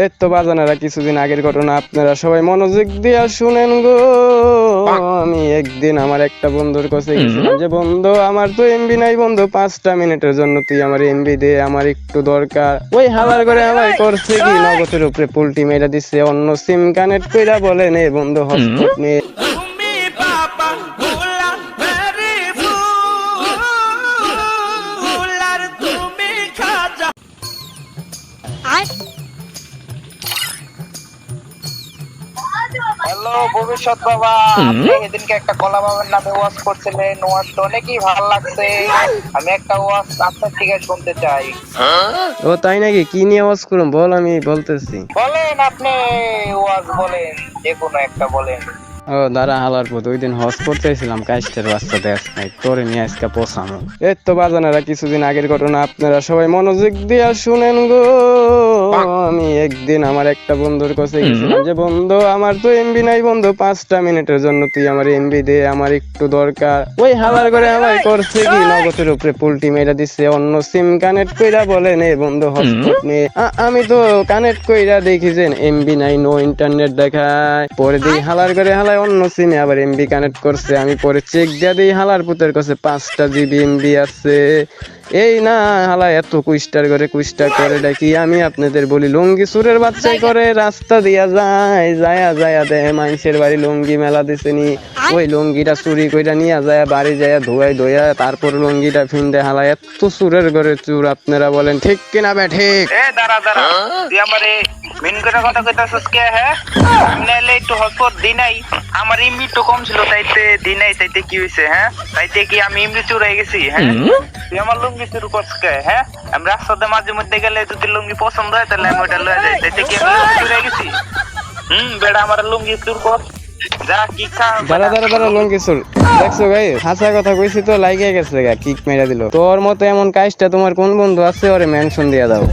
এই তো বাজানারা কিছুদিন আগের ঘটনা আপনারা সবাই মনোযোগ দিয়া শুনেন গো। আমি একদিন আমার একটা বন্ধুর কাছে গেছিলাম যে বন্ধু আমার তো এমবি নাই বন্ধু, 5টা মিনিটের জন্য তুই আমার এমবি দে, আমার একটু দরকার। ওই হালার করে আমায় করছে কি নগদের উপরে পোল্টি মেরা দিচ্ছে, অন্য সিম কানেক্ট কইরা বলেন এ বন্ধু হটস্পট নিয়ে। হ্যালো ভবিষ্যৎ বাবা, আপনি সেদিনকে একটা কলা বাবার নামে ওয়াজ করছিলেন, ওয়াজটা অনেকই ভালো লাগছে। আমি একটা ওয়াজ আপনার থেকে শুনতে চাই। ও তাই নাকি? কি নিয়ে আওয়াজ করুন বল, আমি বলতেছি। বলেন আপনি, ওয়াজ বলেন, যে কোনো একটা বলেন। ও দাঁড়া হালার পথ, ওই দিন হটস্পট চাইছিলাম কাইস্টের রাস্তাতে আস নাই, তোরে নিয়ে আজকে পোষানো। এই তো বাজানারা কিছুদিন আগের ঘটনা আপনারা সবাই মনোযোগ দিয়া শুনেন গো। আমি একদিন আমার একটা বন্ধুর কাছে গেছিলাম যে বন্ধু আমার তো এমবি নাই বন্ধু, 5টা মিনিটের জন্য তুই আমার এমবি দে, আমার একটু দরকার। ওই হালার করে আমায় করছে কি নগদের উপরে পোল্টি মেরা দিচ্ছে, অন্য সিম কানেক্ট কইরা বলেন এ বন্ধু হটস্পট নিয়ে। আমি তো কানেক্ট কইরা দেখি যে এমবি নাই, নো ইন্টারনেট দেখায়। পরে দিই হালার করে হালায় অন্য সিমে আবার এমবি কানেক্ট করছে। আমি পরে চেক দিয়া দিই হালার পুতের কাছে 5টা জিবি এমবি আছে। এই না হালা এত কুইস্টার করে ডাকি। আমি আপনাদের বলি লুঙ্গি সুরের বাচ্চাই করে রাস্তা দিয়া যায়া দেয় মানুষের বাড়ি লুঙ্গি মেলা দিছেনি, ওই লুঙ্গিটা চুরি কইরা নিয়ে যায় বাড়ি যায় ধোয়া তারপর লুঙ্গিটা ফিন্দে। হালা এত সুরের ঘরে চুর, আপনারা বলেন ঠিক কিনা বে ঠিক? এ দাঁড়া তুই আমারে মেন করে কথা কইতাছিস কে? হ্যাঁ, আমি নাইলে একটু হটস্পট দিই নাই, আমার এমবি তো কম ছিল তাইতে দিই নাই, তাইতে কি হইছে? হ্যাঁ, তাইতে কি আমি এমবি চুরাই গেছি? হ্যাঁ, তুই আমার লুঙ্গি চুরি করছিস কে? হ্যাঁ, আমি রাস্তাতে মাঝে মধ্যে গেলে যদি লুঙ্গি পছন্দ হয় তাহলে আমি ওটা লয়ে যাই, তাইতে কি আমি লুঙ্গি চুরাই গেছি? বেড়া আমার লুঙ্গি চুর কর, যা কি খা। দাঁড়া লুঙ্গি চুর দেখছো ভাই, হাসা কথা কইছি তো লাইগে গেছে গা, কিক মেরা দিল। তোর মতো এমন কাজটা তোমার কোন বন্ধু আছে? ওরে মেনশন দিয়া দাও।